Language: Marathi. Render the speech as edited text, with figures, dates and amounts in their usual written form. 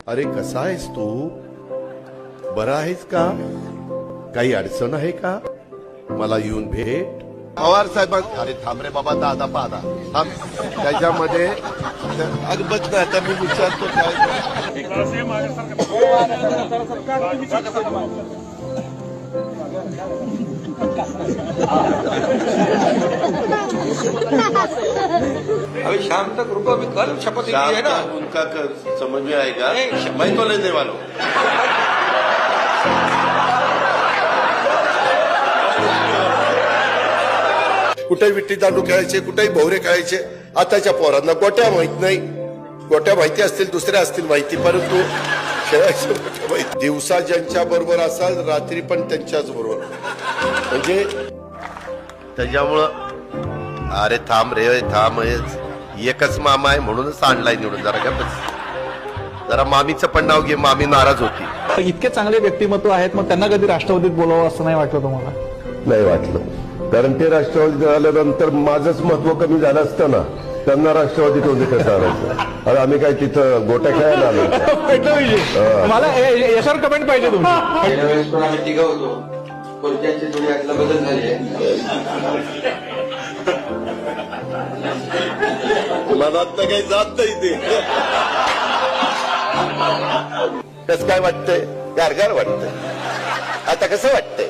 अरे कसा आहेस तू? बरा आहेस का? काही अडचण आहे का? मला येऊन भेट. पवार साहेब, अरे थांब रे बाबा, दादा पादा थांब. त्याच्यामध्ये अगं बस ना, आता मी विचारतो काय. अभी शाम तक रुको, अभी कल शपथ ली है ना। उनका समझ में आएगा, मैं तो लेने वाला हूँ. कुठेही विट्टी दांडू खेळायचे, कुठेही भोवरे खेळायचे. आताच्या पोरांना गोट्या माहित नाही. गोट्या माहिती असतील, दुसऱ्या असतील माहिती, परंतु खेळायचं गोट्या माहिती. दिवसा ज्यांच्या बरोबर असाल, रात्री पण त्यांच्याच बरोबर. म्हणजे त्याच्यामुळं अरे थांब रे थांब, एकच मामा आहे म्हणूनच आणलाय निवडून. जरा का जरा मामीचं पण नाव घे, मामी नाराज होती. इतके चांगले व्यक्तिमत्व आहेत, मग त्यांना कधी राष्ट्रवादीत बोलावं असं नाही वाटलं तुम्हाला? नाही वाटलं, कारण ते राष्ट्रवादीत आल्यानंतर माझंच महत्व कमी झालं असतं ना. त्यांना राष्ट्रवादीत होते कसं आणायचं? अरे आम्ही काय तिथं गोट्या खेळायला आलो का? मला याच्यावर कमेंट पाहिजे तुमची. गेल्या वेळेस पण आम्ही तिघं होतो, खुर्च्यांची थोडी आतला बदल झाली आहे. मनात तर काही जात नाही ते. कसं काय वाटतंय? गारगार वाटतंय. आता कसं वाटतंय?